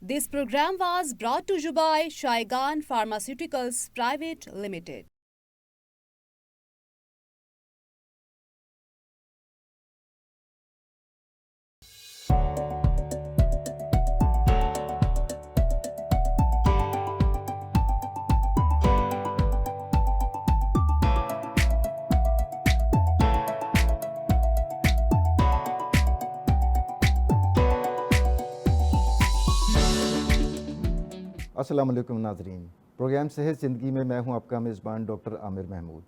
This program was brought to you by Shaigan Pharmaceuticals Private Limited. السلام علیکم ناظرین، programme صحت زندگی میں میں ہوں آپ کا میزبان ڈاکٹر عامر محمود۔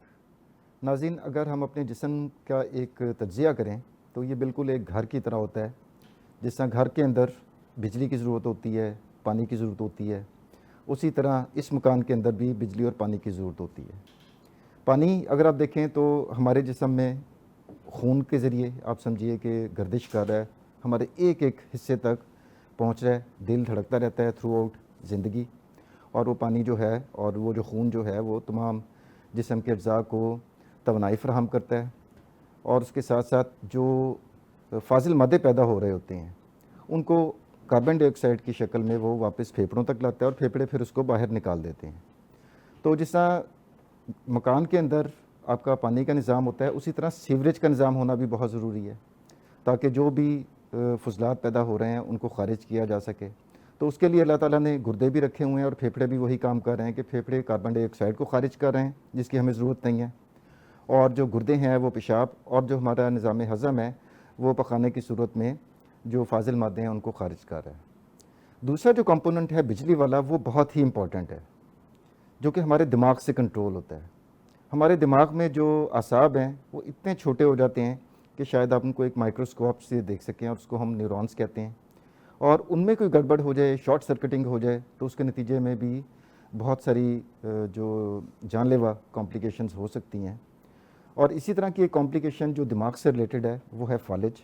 ناظرین، اگر ہم اپنے جسم کا ایک تجزیہ کریں تو یہ بالکل ایک گھر کی طرح ہوتا ہے۔ جس طرح گھر کے اندر بجلی کی ضرورت ہوتی ہے، پانی کی ضرورت ہوتی ہے، اسی طرح اس مکان کے اندر بھی بجلی اور پانی کی ضرورت ہوتی ہے۔ پانی اگر آپ دیکھیں تو ہمارے جسم میں خون کے ذریعے آپ سمجھیے کہ گردش کر رہا ہے، ہمارے ایک ایک حصے تک پہنچ رہا ہے، دل دھڑکتا رہتا ہے تھرو آؤٹ زندگی، اور وہ پانی جو ہے اور وہ جو خون جو ہے وہ تمام جسم کے اجزاء کو توانائی فراہم کرتا ہے، اور اس کے ساتھ ساتھ جو فاضل مادے پیدا ہو رہے ہوتے ہیں ان کو کاربن ڈائی آکسائڈ کی شکل میں وہ واپس پھیپھڑوں تک لاتا ہے اور پھیپھڑے پھر اس کو باہر نکال دیتے ہیں۔ تو جس طرح مکان کے اندر آپ کا پانی کا نظام ہوتا ہے، اسی طرح سیوریج کا نظام ہونا بھی بہت ضروری ہے تاکہ جو بھی فضلات پیدا ہو رہے ہیں ان کو خارج کیا جا سکے۔ تو اس کے لیے اللہ تعالیٰ نے گردے بھی رکھے ہوئے ہیں اور پھیپھڑے بھی وہی کام کر رہے ہیں کہ پھیپھڑے کاربن ڈائی آکسائڈ کو خارج کر رہے ہیں جس کی ہمیں ضرورت نہیں ہے، اور جو گردے ہیں وہ پیشاب اور جو ہمارا نظام ہضم ہے وہ پخانے کی صورت میں جو فاضل مادے ہیں ان کو خارج کر رہا ہے۔ دوسرا جو کمپوننٹ ہے بجلی والا، وہ بہت ہی امپورٹنٹ ہے، جو کہ ہمارے دماغ سے کنٹرول ہوتا ہے۔ ہمارے دماغ میں جو اعصاب ہیں وہ اتنے چھوٹے ہو جاتے ہیں کہ شاید آپ ان کو ایک مائکروسکوپ سے دیکھ سکیں، اور اس کو ہم نیورونز کہتے ہیں، اور ان میں کوئی گڑبڑ ہو جائے، شارٹ سرکٹنگ ہو جائے تو اس کے نتیجے میں بھی بہت ساری جو جان لیوا کمپلیکیشنز ہو سکتی ہیں۔ اور اسی طرح کی ایک کمپلیکیشن جو دماغ سے ریلیٹڈ ہے وہ ہے فالج۔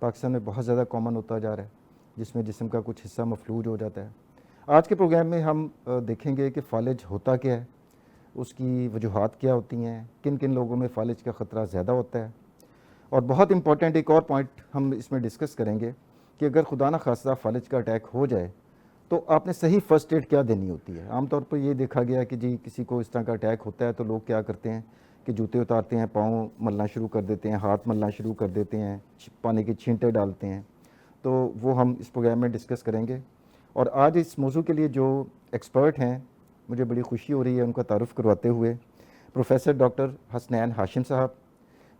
پاکستان میں بہت زیادہ کامن ہوتا جا رہا ہے، جس میں جسم کا کچھ حصہ مفلوج ہو جاتا ہے۔ آج کے پروگرام میں ہم دیکھیں گے کہ فالج ہوتا کیا ہے، اس کی وجوہات کیا ہوتی ہیں، کن کن لوگوں میں فالج کا خطرہ زیادہ ہوتا ہے، اور بہت امپورٹنٹ ایک اور پوائنٹ ہم اس میں ڈسکس کریں گے کہ اگر خدا نہ خواستہ فالج کا اٹیک ہو جائے تو آپ نے صحیح فرسٹ ایڈ کیا دینی ہوتی ہے۔ عام طور پر یہ دیکھا گیا کہ جی کسی کو اس طرح کا اٹیک ہوتا ہے تو لوگ کیا کرتے ہیں کہ جوتے اتارتے ہیں، پاؤں ملنا شروع کر دیتے ہیں، ہاتھ ملنا شروع کر دیتے ہیں، پانی کی چھینٹے ڈالتے ہیں۔ تو وہ ہم اس پروگرام میں ڈسکس کریں گے، اور آج اس موضوع کے لیے جو ایکسپرٹ ہیں مجھے بڑی خوشی ہو رہی ہے ان کا تعارف کرواتے ہوئے۔ پروفیسر ڈاکٹر حسنین ہاشم صاحب،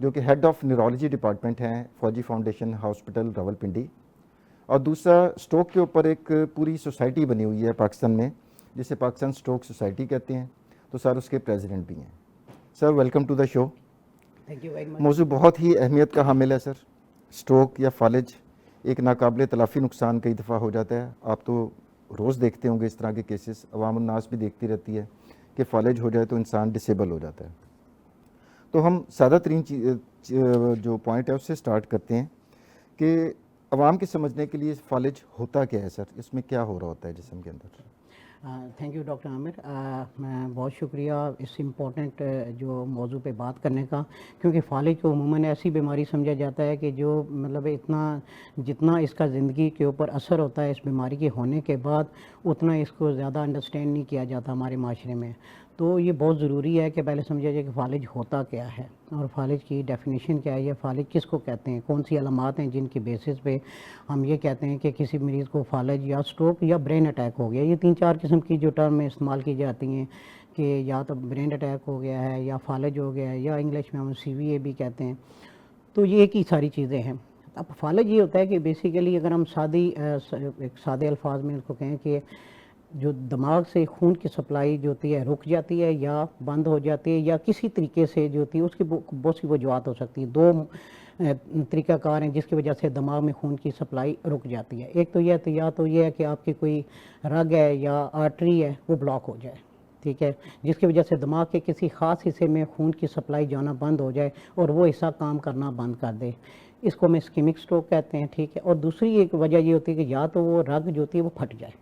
جو کہ ہیڈ آف نیورولوجی ڈپارٹمنٹ ہیں فوجی فاؤنڈیشن ہاسپٹل راولپنڈی، اور دوسرا اسٹروک کے اوپر ایک پوری سوسائٹی بنی ہوئی ہے پاکستان میں جسے پاکستان اسٹروک سوسائٹی کہتے ہیں، تو سر اس کے پریزیڈنٹ بھی ہیں۔ Sir welcome to the show. Thank you very much. موضوع بہت ہی اہمیت کا حامل ہے سر۔ اسٹروک یا فالج ایک ناقابل تلافی نقصان کئی دفعہ ہو جاتا ہے، آپ تو روز دیکھتے ہوں گے اس طرح کے کیسز، عوام الناس بھی دیکھتی رہتی ہے کہ فالج ہو جائے تو انسان ڈسیبل ہو جاتا ہے۔ تو ہم سادہ ترین جو پوائنٹ ہے اس سے سٹارٹ کرتے ہیں کہ عوام کے سمجھنے کے لیے فالج ہوتا کیا ہے سر، اس میں کیا ہو رہا ہوتا ہے جسم کے اندر؟ تھینک یو ڈاکٹر عامر، میں بہت شکریہ اس امپورٹنٹ جو موضوع پہ بات کرنے کا، کیونکہ فالج کو عموماً ایسی بیماری سمجھا جاتا ہے کہ جو مطلب جتنا اس کا زندگی کے اوپر اثر ہوتا ہے اس بیماری کے ہونے کے بعد، اتنا اس کو زیادہ انڈرسٹینڈ نہیں کیا جاتا ہمارے معاشرے میں۔ تو یہ بہت ضروری ہے کہ پہلے سمجھا جائے کہ فالج ہوتا کیا ہے اور فالج کی ڈیفینیشن کیا ہے، یا فالج کس کو کہتے ہیں، کون سی علامات ہیں جن کی بیسس پہ ہم یہ کہتے ہیں کہ کسی مریض کو فالج یا اسٹروک یا برین اٹیک ہو گیا۔ یہ 3-4 قسم کی جو ٹرم استعمال کی جاتی ہیں کہ یا تو برین اٹیک ہو گیا ہے، یا فالج ہو گیا ہے، یا انگلش میں ہم CVA بھی کہتے ہیں۔ تو یہ ایک ہی ساری چیزیں ہیں۔ اب فالج یہ ہوتا ہے کہ بیسیکلی اگر ہم سادے الفاظ میں اس کو کہیں کہ جو دماغ سے خون کی سپلائی جو ہوتی ہے رک جاتی ہے یا بند ہو جاتی ہے، یا کسی طریقے سے جو ہوتی ہے اس کی بہت سی وجوہات ہو سکتی ہیں۔ 2 طریقہ کار ہیں جس کی وجہ سے دماغ میں خون کی سپلائی رک جاتی ہے۔ ایک تو یہ ہے کہ آپ کی کوئی رگ ہے یا آرٹری ہے وہ بلاک ہو جائے، ٹھیک ہے، جس کی وجہ سے دماغ کے کسی خاص حصے میں خون کی سپلائی جانا بند ہو جائے اور وہ حصہ کام کرنا بند کر دے، اس کو ہم اسکیمک اسٹروک کہتے ہیں، ٹھیک ہے۔ اور دوسری ایک وجہ یہ ہوتی ہے کہ یا تو وہ رگ جو ہوتی ہے وہ پھٹ جائے،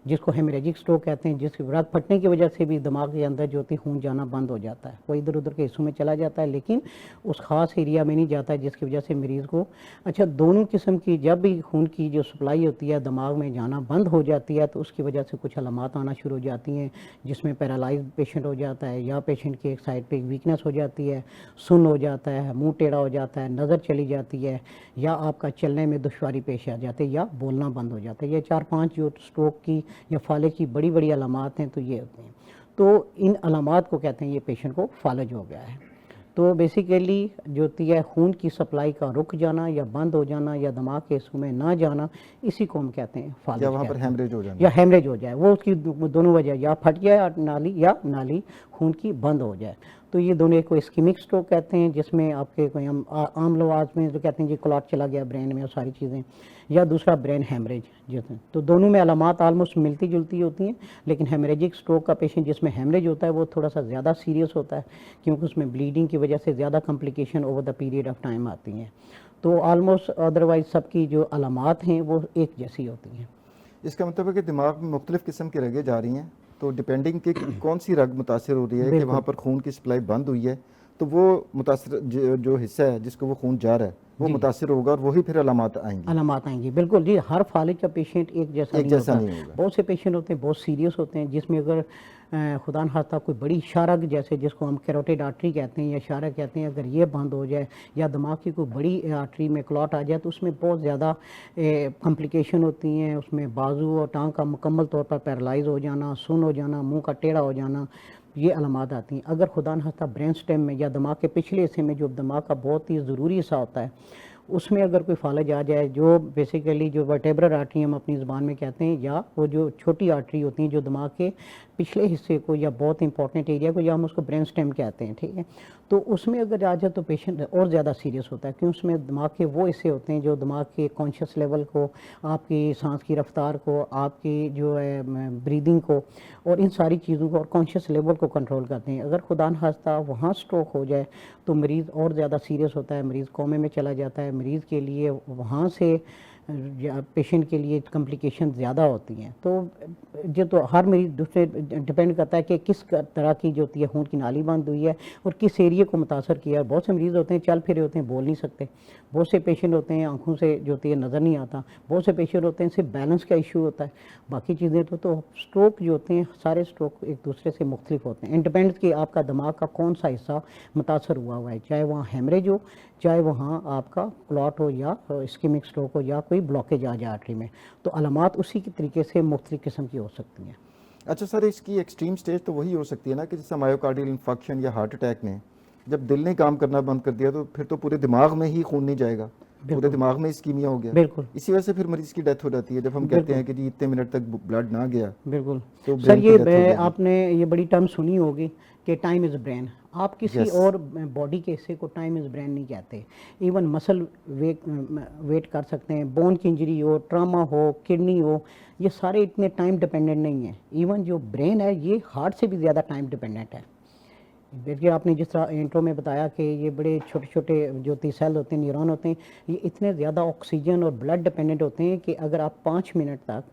جس کو ہیمریجک اسٹروک کہتے ہیں، جس کی رگ پھٹنے کی وجہ سے بھی دماغ کے اندر جو ہوتی ہے خون جانا بند ہو جاتا ہے، وہ ادھر ادھر کے حصوں میں چلا جاتا ہے لیکن اس خاص ایریا میں نہیں جاتا ہے، جس کی وجہ سے مریض کو اچھا دونوں قسم کی جب بھی خون کی جو سپلائی ہوتی ہے دماغ میں جانا بند ہو جاتی ہے تو اس کی وجہ سے کچھ علامات آنا شروع ہو جاتی ہیں، جس میں پیرالائز پیشنٹ ہو جاتا ہے یا پیشنٹ کی ایک سائڈ پہ ویکنس ہو جاتی ہے، سن ہو جاتا ہے، منہ ٹیڑھا ہو جاتا ہے، نظر چلی جاتی ہے، یا آپ کا چلنے میں دشواری پیش آ جاتی ہے یا بولنا بند ہو جاتا ہے۔ یہ 4-5 جو اسٹروک کی یا فالج کی بڑی بڑی علامات ہیں تو یہ ہوتے ہیں، تو ان علامات کو کہتے ہیں یہ پیشنٹ کو فالج ہو گیا ہے۔ تو بیسیکلی جو ہوتی ہے خون کی سپلائی کا رک جانا یا بند ہو جانا یا دماغ کے حصوں میں نہ جانا، اسی کو ہم کہتے ہیں فالج، یا وہاں پر ہیمریج ہو جانا، یا ہیمریج ہو جائے، وہ اس کی دونوں وجہ یا پھٹ جائے نالی یا نالی خون کی بند ہو جائے۔ تو یہ دونوں ایک کو اسکیمک اسٹروک کہتے ہیں جس میں آپ کے کوئی ہم عام لفظ میں جو کہتے ہیں جی کلاٹ چلا گیا برین میں اور ساری چیزیں، یا دوسرا برین ہیمریج جیسے، تو دونوں میں علامات آلموسٹ ملتی جلتی ہوتی ہیں، لیکن ہیمریجک اسٹروک کا پیشنٹ جس میں ہیمریج ہوتا ہے وہ تھوڑا سا زیادہ سیریس ہوتا ہے کیونکہ اس میں بلیڈنگ کی وجہ سے زیادہ complication over the period of time آتی ہیں۔ تو آلموسٹ ادروائز سب کی جو علامات ہیں وہ ایک جیسی ہوتی ہیں۔ اس کا مطلب ہے کہ دماغ میں مختلف قسم کی رگیں جا رہی ہیں، تو ڈپینڈنگ کہ کون سی رگ متاثر ہو رہی ہے کہ وہاں پر خون کی سپلائی بند ہوئی ہے تو وہ متاثر جو حصہ ہے جس کو وہ خون جا رہا ہے وہ متاثر ہوگا اور وہی پھر علامات آئیں گی۔ علامات آئیں گی بالکل جی، ہر فالج کا پیشنٹ ایک جیسا نہیں ہوتا، بہت سے پیشنٹ ہوتے ہیں بہت سیریس ہوتے ہیں جس میں اگر خدا نخواستہ کوئی بڑی شارک جیسے جس کو ہم کیروٹیڈ آرٹری کہتے ہیں یا شارک کہتے ہیں، اگر یہ بند ہو جائے یا دماغ کی کوئی بڑی آرٹری میں کلاٹ آ جائے تو اس میں بہت زیادہ کمپلیکیشن ہوتی ہیں، اس میں بازو اور ٹانگ کا مکمل طور پر پیرالائز ہو جانا، سن ہو جانا، منہ کا ٹیڑھا ہو جانا، یہ علامات آتی ہیں۔ اگر خدا نخواستہ برین سٹیم میں یا دماغ کے پچھلے حصے میں جو دماغ کا بہت ہی ضروری حصہ ہوتا ہے اس میں اگر کوئی فالج آ جائے، جو بیسیکلی جو ورٹیبرل آرٹری ہم اپنی زبان میں کہتے ہیں یا وہ جو چھوٹی آرٹری ہوتی ہیں جو دماغ کے پچھلے حصے کو یا بہت امپورٹنٹ ایریا کو یا ہم اس کو برین سٹیم کہتے ہیں، ٹھیک ہے، تو اس میں اگر آ جائے تو پیشنٹ اور زیادہ سیریس ہوتا ہے کیونکہ اس میں دماغ کے وہ حصے ہوتے ہیں جو دماغ کے کانشیس لیول کو، آپ کی سانس کی رفتار کو، آپ کی جو ہے بریدنگ کو اور ان ساری چیزوں کو اور کانشیس لیول کو کنٹرول کرتے ہیں۔ اگر خدا نخواستہ وہاں سٹروک ہو جائے تو مریض اور زیادہ سیریس ہوتا ہے، مریض کومے میں چلا جاتا ہے، مریض کے لیے وہاں سے پیشنٹ کے لیے کمپلیکیشن زیادہ ہوتی ہیں۔ تو جو تو ہر مریض دوسرے ڈپینڈ کرتا ہے کہ کس طرح کی جو ہوتی ہے خون کی نالی بند ہوئی ہے اور کس ایریے کو متاثر کیا ہے۔ بہت سے مریض ہوتے ہیں چل پھرے ہوتے ہیں، بول نہیں سکتے، بہت سے پیشنٹ ہوتے ہیں آنکھوں سے جو ہوتی ہے نظر نہیں آتا، بہت سے پیشنٹ ہوتے ہیں صرف بیلنس کا ایشو ہوتا ہے، باقی چیزیں تو سٹروک جو ہوتے ہیں سارے سٹروک ایک دوسرے سے مختلف ہوتے ہیں، انڈیپینڈنٹ کہ آپ کا دماغ کا کون سا حصہ متاثر ہوا ہے، چاہے وہاں ہیمریج ہو، چاہے وہاں آپ کا کلاٹ ہو یا اسکیمک سٹروک ہو یا کوئی بلاکیج آ جائے آرٹری میں، تو علامات اسی کی طریقے سے مختلف قسم کی ہو سکتی ہیں۔ اچھا سر، اس کی ایکسٹریم سٹیج تو وہی ہو سکتی ہے نا کہ جیسے مایوکارڈیل انفارکشن یا ہارٹ اٹیک میں جب دل نے کام کرنا بند کر دیا تو پھر تو پورے دماغ میں ہی خون نہیں جائے گا، پورے دماغ میں اسکیمیا ہو گیا، بالکل اسی وجہ سے پھر مریض کی ڈیتھ ہو جاتی ہے جب ہم کہتے ہیں کہ جی اتنے منٹ تک بلڈ نہ گیا بالکل تو سر، برین کی ڈیتھ ہو یہ جائے آپ نے یہ بڑی ٹرم سنی ہوگی کہ ٹائم از برین، آپ کسی Yes. اور باڈی کے حصے کو ٹائم از برین نہیں کہتے، ایون مسل ویٹ کر سکتے ہیں، بون کی انجری ہو، ٹراما ہو، کڈنی ہو، یہ سارے اتنے ٹائم ڈیپینڈنٹ نہیں ہیں، ایون جو برین ہے یہ ہارٹ سے بھی زیادہ ٹائم ڈیپینڈنٹ ہے۔ دیکھیے آپ نے جس طرح انٹرو میں بتایا کہ یہ بڑے چھوٹے چھوٹے جو سیل ہوتے ہیں، نیورون ہوتے ہیں، یہ اتنے زیادہ آکسیجن اور بلڈ ڈیپینڈنٹ ہوتے ہیں کہ اگر آپ 5 منٹ تک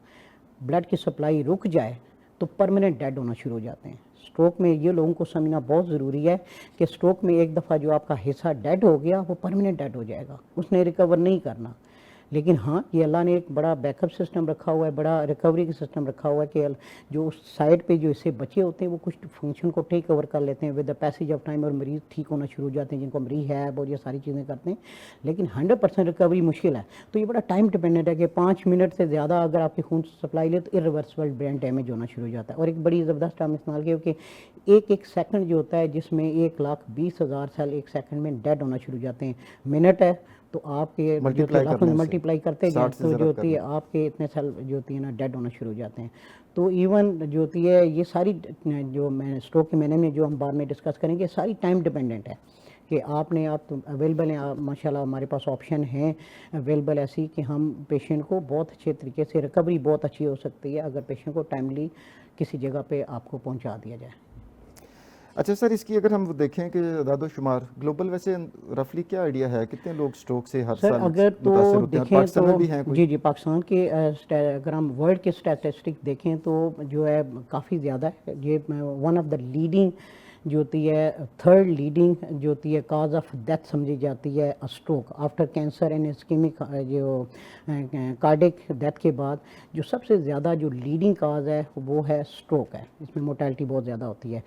بلڈ کی سپلائی رک جائے تو پرماننٹ ڈیڈ ہونا شروع ہو جاتے ہیں۔ سٹروک میں یہ لوگوں کو سمجھنا بہت ضروری ہے کہ سٹروک میں ایک دفعہ جو آپ کا حصہ ڈیڈ ہو گیا وہ پرماننٹ ڈیڈ ہو جائے گا، اس نے ریکور نہیں کرنا، لیکن ہاں یہ اللہ نے ایک بڑا بیک اپ سسٹم رکھا ہوا ہے، بڑا ریکوری کا سسٹم رکھا ہوا ہے کہ جو اس سائڈ پہ جو اسے بچے ہوتے ہیں وہ کچھ فنکشن کو ٹیک اوور کر لیتے ہیں with the passage of time اور مریض ٹھیک ہونا شروع ہو جاتے ہیں، جن کو ہم ریہیب اور یہ ساری چیزیں کرتے ہیں، لیکن 100% ریکوری مشکل ہے۔ تو یہ بڑا ٹائم ڈیپینڈنٹ ہے کہ 5 منٹ سے زیادہ اگر آپ کی خون سپلائی لے تو ارریورسبل برین ڈیمیج ہونا شروع ہو جاتا ہے۔ اور ایک بڑی زبردست ٹرم استعمال کی کہ ایک سیکنڈ جو ہوتا ہے جس میں 1,20,000 سیل ایک سیکنڈ میں ڈیڈ ہونا شروع ہو جاتے ہیں، منٹ ہے تو آپ کے ملٹیپلائی کرتے جائیں تو جو ہوتی ہے آپ کے اتنے سیل جو ہوتی ہے نا ڈیڈ ہونا شروع ہو جاتے ہیں۔ تو ایون جو ہوتی ہے یہ ساری جو میں اسٹروک کے میں جو ہم بعد میں ڈسکس کریں گے ساری ٹائم ڈیپینڈنٹ ہے کہ آپ تو اویلیبل ہیں، ماشاء اللہ ہمارے پاس آپشن ہیں اویلیبل ایسی کہ ہم پیشنٹ کو بہت اچھے طریقے سے ریکوری بہت اچھی ہو سکتی ہے اگر پیشنٹ کو ٹائملی کسی جگہ پہ آپ کو پہنچا دیا جائے۔ اچھا سر، اس کی اگر ہم دیکھیں کہ اعداد و شمار گلوبل ویسے رفلی کیا آئیڈیا ہے کتنے لوگ سٹروک سے ہر سر سال اگر تو متاثر ہوتے ہیں، اور دیکھیں پاکستان میں تو بھی ہیں کوئی؟ جی پاکستان کے اگر ہم ورلڈ کے اسٹیٹسٹک دیکھیں تو جو ہے کافی زیادہ ہے. یہ ون آف دا لیڈنگ جو ہوتی ہے، تھرڈ لیڈنگ جو ہوتی ہے کاز آف ڈیتھ سمجھی جاتی ہے اسٹروک آفٹر کینسر اینڈ اسکیمک جو کارڈک ڈیتھ کے بعد جو سب سے زیادہ جو لیڈنگ کاز ہے وہ ہے اسٹروک ہے. اس میں موٹیلٹی بہت زیادہ ہوتی ہے.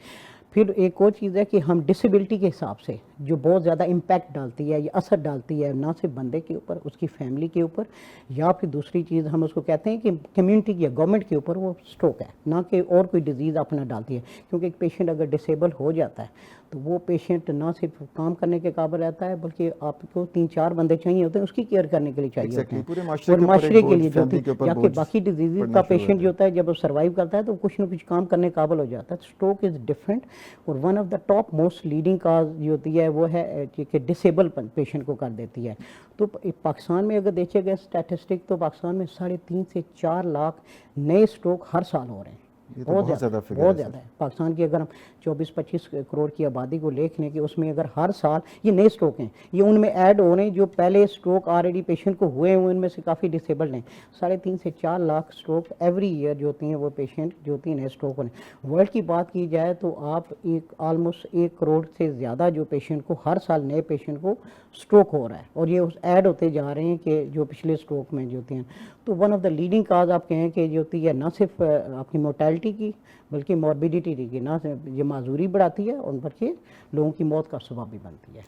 پھر ایک اور چیز ہے کہ ہم ڈسیبلٹی کے حساب سے جو بہت زیادہ امپیکٹ ڈالتی ہے یا اثر ڈالتی ہے نہ صرف بندے کے اوپر، اس کی فیملی کے اوپر، یا پھر دوسری چیز ہم اس کو کہتے ہیں کہ کمیونٹی یا گورنمنٹ کے اوپر، وہ اسٹروک ہے، نہ کہ اور کوئی ڈیزیز اپنا ڈالتی ہے. کیونکہ ایک پیشنٹ اگر ڈسیبل ہو جاتا ہے تو وہ پیشنٹ نہ صرف کام کرنے کے قابل رہتا ہے بلکہ آپ کو 3-4 بندے چاہیے ہوتے ہیں اس کی کیئر کرنے کے لیے چاہیے ہوتے ایگزیکٹلی، ہیں، پورے اور معاشرے معاشرے کے کے لیے اوپر جو فیملی کے اوپر یا کہ بوجھ باقی ڈیزیز پڑنا کا شروع ہو پیشنٹ جو جاتا ہوتا ہے جب وہ سروائیو کرتا ہے تو کچھ نہ کچھ کام کرنے قابل ہو جاتا ہے. اسٹروک از ڈفرینٹ، اور one of the top most leading cause جو ہوتی ہے وہ ہے کہ ڈسیبل پیشنٹ کو کر دیتی ہے. تو پاکستان میں اگر دیکھے گئے اسٹیٹسٹک تو پاکستان میں 3.5 سے 4 لاکھ نئے اسٹروک ہر سال ہو رہے ہیں. یہ تو بہت زیادہ فگر ہے بہت سر. زیادہ ہے. پاکستان کی اگر ہم 24-25 کروڑ کی آبادی کو دیکھ لیں کہ اس میں اگر ہر سال یہ نئے اسٹروک ہیں، یہ ان میں ایڈ ہو رہے ہیں جو پہلے اسٹروک آلریڈی پیشنٹ کو ہوئے ان میں سے کافی ڈسیبلڈ ہیں. 3.5 سے 4 لاکھ اسٹروک ایوری ایئر جو ہوتی ہیں وہ پیشنٹ جو ہوتی ہیں نئے اسٹروک ہونے. ورلڈ کی بات کی جائے تو آپ آلموسٹ 1 کروڑ سے زیادہ جو پیشنٹ کو ہر سال نئے پیشنٹ کو اسٹروک ہو رہا ہے، اور یہ ایڈ ہوتے جا رہے ہیں کہ جو پچھلے اسٹروک میں جو ہوتے ہیں. تو one of the leading cause آپ کہیں کہ جو ہوتی ہے نہ صرف آپ کی مورٹیلٹی کی بلکہ موربیڈیٹی کی، نہ یہ معذوری بڑھاتی ہے اور بلکہ لوگوں کی موت کا سبب بھی بنتی ہے.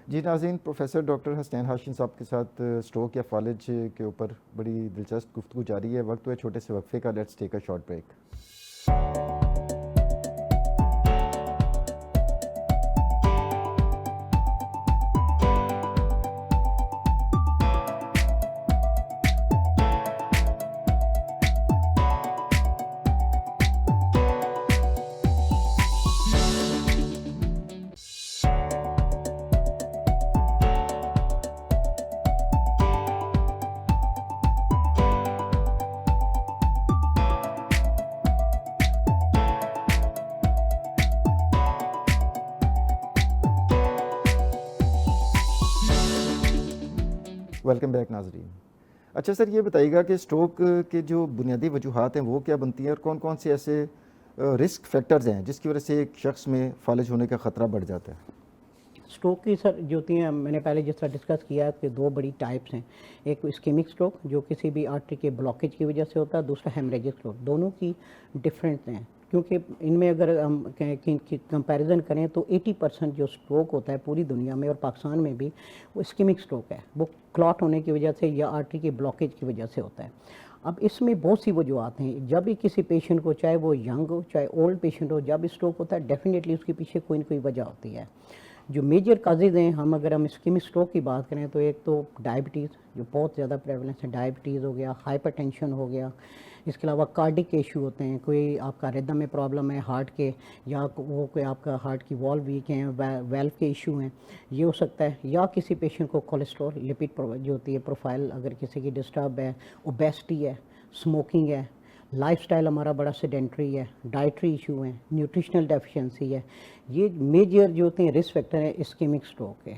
جی ناظرین، پروفیسر ڈاکٹر حسنین ہاشم صاحب کے ساتھ اسٹروک یا فالج کے اوپر بڑی دلچسپ گفتگو جاری ہے. وقت ہے چھوٹے سے وقفے کا. Let's take a short break. Welcome back ناظرین. اچھا سر، یہ بتائیے گا کہ اسٹروک کے جو بنیادی وجوہات ہیں وہ کیا بنتی ہیں، اور کون کون سے ایسے رسک فیکٹرز ہیں جس کی وجہ سے ایک شخص میں فالج ہونے کا خطرہ بڑھ جاتا ہے؟ اسٹروک کی سر جو ہوتی ہیں میں نے پہلے جس طرح ڈسکس کیا ہے کہ 2 بڑی ٹائپس ہیں. ایک اسکیمک اسٹروک جو کسی بھی آرٹری کے بلاکیج کی وجہ سے ہوتا ہے، دوسرا ہیمریجک اسٹروک. دونوں کی ڈفرینٹ ہیں کیونکہ ان میں اگر ہم کمپیریزن کریں تو 80% جو اسٹروک ہوتا ہے پوری دنیا میں اور پاکستان میں بھی وہ اسکیمک اسٹروک ہے. وہ کلاٹ ہونے کی وجہ سے یا آرٹری کے بلاکیج کی وجہ سے ہوتا ہے. اب اس میں بہت سی وجوہات ہیں. جب بھی کسی پیشنٹ کو، چاہے وہ ینگ ہو چاہے اولڈ پیشنٹ ہو، جب اسٹروک ہوتا ہے ڈیفینیٹلی اس کے پیچھے کوئی نہ کوئی وجہ ہوتی ہے. جو میجر کازز ہیں، اگر ہم اسکیمک اسٹروک کی بات کریں تو ایک تو ڈائبٹیز جو بہت زیادہ پریولنس ہے، ڈائبٹیز ہو گیا، ہائپر ٹینشن ہو گیا. اس کے علاوہ کارڈک ایشو ہوتے ہیں، کوئی آپ کا ردم میں پرابلم ہے ہارٹ کے، یا وہ کوئی آپ کا ہارٹ کی وال ویک ہیں، ویلو کے ایشو ہیں، یہ ہو سکتا ہے. یا کسی پیشنٹ کو کولیسٹرول لپڈ جو ہوتی ہے پروفائل اگر کسی کی ڈسٹرب ہے، اوبیسٹی ہے، اسموکنگ ہے، لائف سٹائل ہمارا بڑا سیڈنٹری ہے، ڈائٹری ایشو ہیں، نیوٹریشنل ڈیفیشنسی ہے. یہ میجر جو ہوتے ہیں رسک فیکٹر ہیں اسکیمک اسٹروک کے.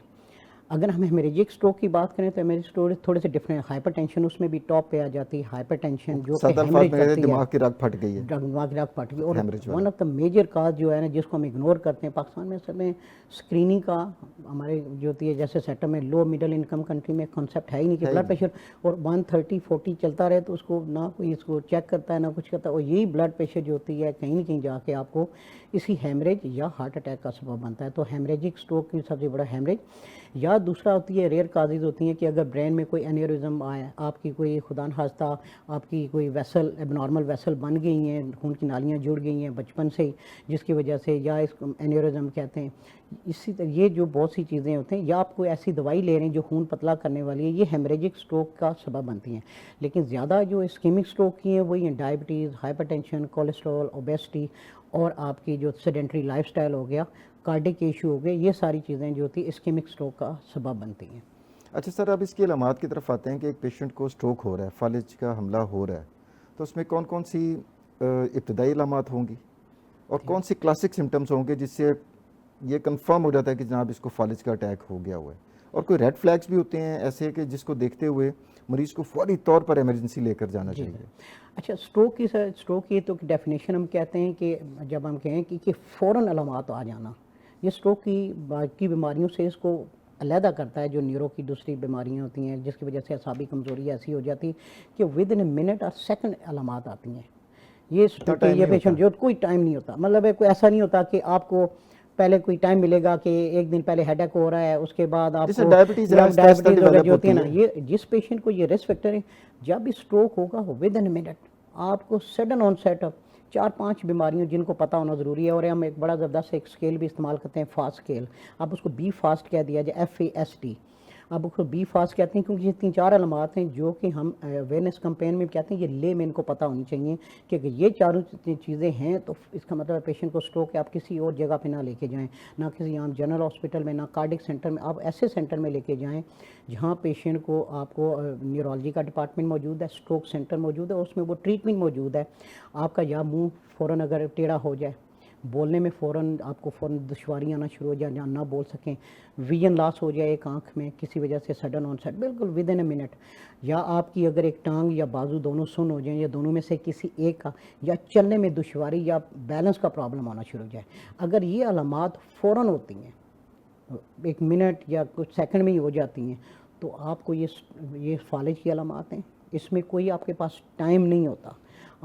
اگر ہم ہیمریجک اسٹروک کی بات کریں تو ہیمریجک اسٹروک تھوڑے سے ڈفرینٹ. ہائپر ٹینشن اس میں بھی ٹاپ پہ آ جاتی ہے. ہائپر ٹینشن جو کہ ہیمریج کرتی ہے، دماغ کی رگ پھٹ گئی ہے، دماغ کی رگ پھٹ گئی. اور one of the major cause جو ہے نا جس کو ہم اگنور کرتے ہیں پاکستان میں، اصل میں اسکریننگ کا ہمارے جو ہوتی ہے جیسے سیٹر میں لو مڈل انکم کنٹری میں کانسیپٹ ہے ہی نہیں کہ بلڈ پریشر اور 130-40 چلتا رہے تو اس کو نہ کوئی اس کو چیک کرتا ہے نہ کچھ کرتا ہے. اور یہی بلڈ پریشر جو ہوتی ہے کہیں نہ کہیں جا کے آپ کو اسی ہیمریج یا ہارٹ اٹیک کا سبب بنتا ہے. تو ہیمریجک اسٹروک کی سب سے بڑا ہیمریج. یا دوسرا ہوتی ہے ریئر کازز ہوتی ہیں کہ اگر برین میں کوئی انیورزم آیا، آپ کی کوئی خدا نخواستہ آپ کی کوئی ویسل اب نارمل ویسل بن گئی ہیں، خون کی نالیاں جڑ گئی ہیں بچپن سے ہی، جس کی وجہ سے یا اس کو انیورزم کہتے ہیں. اسی طرح یہ جو بہت سی چیزیں ہوتے ہیں، یا آپ کوئی ایسی دوائی لے رہے ہیں جو خون پتلا کرنے والی ہے، یہ ہیمریجک اسٹروک کا سبب بنتی ہیں. لیکن زیادہ جو اسکیمک اسٹروک کی ہیں وہی ہیں diabetes, hyper tension, cholesterol, obesity, اور آپ کی جو سیڈنٹری لائف سٹائل ہو گیا، کارڈک ایشو ہو گئے. یہ ساری چیزیں جو ہوتی ہیں اسکیمک اسٹروک کا سبب بنتی ہیں. اچھا سر، اب اس کی علامات کی طرف آتے ہیں کہ ایک پیشنٹ کو اسٹروک ہو رہا ہے، فالج کا حملہ ہو رہا ہے، تو اس میں کون کون سی ابتدائی علامات ہوں گی اور کون سی کلاسک سمٹمز ہوں گے جس سے یہ کنفرم ہو جاتا ہے کہ جناب اس کو فالج کا اٹیک ہو گیا ہوا ہے. اور کوئی ریڈ فلیگس بھی ہوتے ہیں ایسے کہ جس کو دیکھتے ہوئے مریض کو فوری طور پر ایمرجنسی لے کر جانا چاہیے؟ اچھا، اسٹروک کی تو ڈیفینیشن ہم کہتے ہیں کہ جب ہم کہیں کہ فوراً علامات آ جانا، یہ اسٹروک کی باقی بیماریوں سے اس کو علیحدہ کرتا ہے. جو نیورو کی دوسری بیماریاں ہوتی ہیں جس کی وجہ سے اعصابی کمزوری ایسی ہو جاتی ہے کہ ود ان اے منٹ اور سیکنڈ علامات آتی ہیں. یہ پیشنٹ جو کوئی ٹائم نہیں ہوتا، مطلب کوئی ایسا نہیں ہوتا کہ آپ کو پہلے کوئی ٹائم ملے گا کہ ایک دن پہلے ہیڈ ایک ہو رہا ہے، اس کے بعد آپ کو ڈائبٹیز وغیرہ جو ہوتی ہے نا، یہ جس پیشنٹ کو یہ رسک فیکٹر ہے جب بھی اسٹروک ہوگا ود ان منٹ آپ کو سڈن آن سیٹ اپ 4-5 بیماریوں جن کو پتہ ہونا ضروری ہے. اور ہم ایک بڑا زبردست ایک اسکیل بھی استعمال کرتے ہیں، فاسٹ اسکیل. آپ اس کو بی فاسٹ کہہ دیا جائے، FAST. اب اس کو بی فاسٹ کہتے ہیں کیونکہ یہ 3-4 علامات ہیں جو کہ ہم اویئرنیس کمپین میں کہتے ہیں یہ لے مین کو پتہ ہونی چاہیے کہ یہ چاروں چیزیں ہیں تو اس کا مطلب ہے پیشنٹ کو اسٹروک ہے آپ کسی اور جگہ پہ نہ لے کے جائیں، نہ کسی عام جنرل ہاسپٹل میں، نہ کارڈک سینٹر میں. آپ ایسے سینٹر میں لے کے جائیں جہاں پیشنٹ کو آپ کو نیورولوجی کا ڈپارٹمنٹ موجود ہے، اسٹروک سینٹر موجود ہے، اس میں وہ ٹریٹمنٹ موجود ہے. آپ کا یا منہ فوراً اگر ٹیڑھا ہو جائے، بولنے میں فوراً آپ کو فوراً دشواری آنا شروع ہو جائے یا نہ بول سکیں، ویژن لاس ہو جائے ایک آنکھ میں کسی وجہ سے سڈن آن سیٹ بالکل ود ان اے منٹ، یا آپ کی اگر ایک ٹانگ یا بازو دونوں سن ہو جائیں یا دونوں میں سے کسی ایک کا، یا چلنے میں دشواری یا بیلنس کا پرابلم آنا شروع ہو جائے، اگر یہ علامات فوراً ہوتی ہیں 1 منٹ یا کچھ سیکنڈ میں ہی ہو جاتی ہیں تو آپ کو یہ فالج کی علامات ہیں. اس میں کوئی آپ کے پاس ٹائم نہیں ہوتا.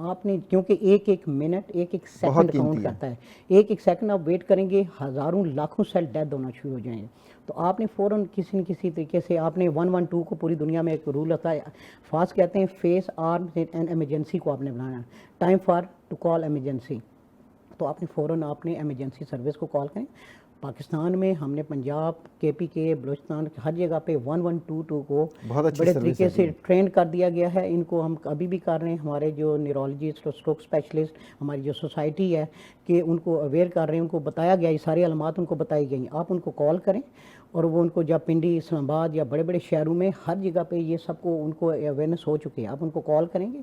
آپ نے کیونکہ ایک منٹ ایک سیکنڈ کاؤنٹ کرتا ہے، ایک سیکنڈ آپ ویٹ کریں گے ہزاروں لاکھوں سیل ڈیتھ ہونا شروع ہو جائیں گے. تو آپ نے فوراً کسی نہ کسی طریقے سے آپ نے 112 کو پوری دنیا میں ایک رول ہوتا ہے، فاسٹ کہتے ہیں فیس آرم اینڈ ایمرجنسی کو آپ نے بنانا، time for to call emergency. تو آپ نے فوراً آپ نے ایمرجنسی سروس کو کال کریں. پاکستان میں ہم نے پنجاب، KPK، بلوچستان ہر جگہ پہ 112 کو بڑے طریقے سے ٹرین کر دیا گیا ہے. ان کو ہم ابھی بھی کر رہے ہیں. ہمارے جو نیورولوجسٹ اور اسٹروک اسپیشلسٹ ہماری جو سوسائٹی ہے کہ ان کو اویئر کر رہے ہیں، ان کو بتایا گیا یہ ساری علامات ان کو بتائی گئی. آپ ان کو کال کریں اور وہ ان کو جب پنڈی، اسلام آباد یا بڑے بڑے شہروں میں ہر جگہ پہ یہ سب کو ان کو اویئرنیس ہو چکی ہے. آپ ان کو کال کریں گے،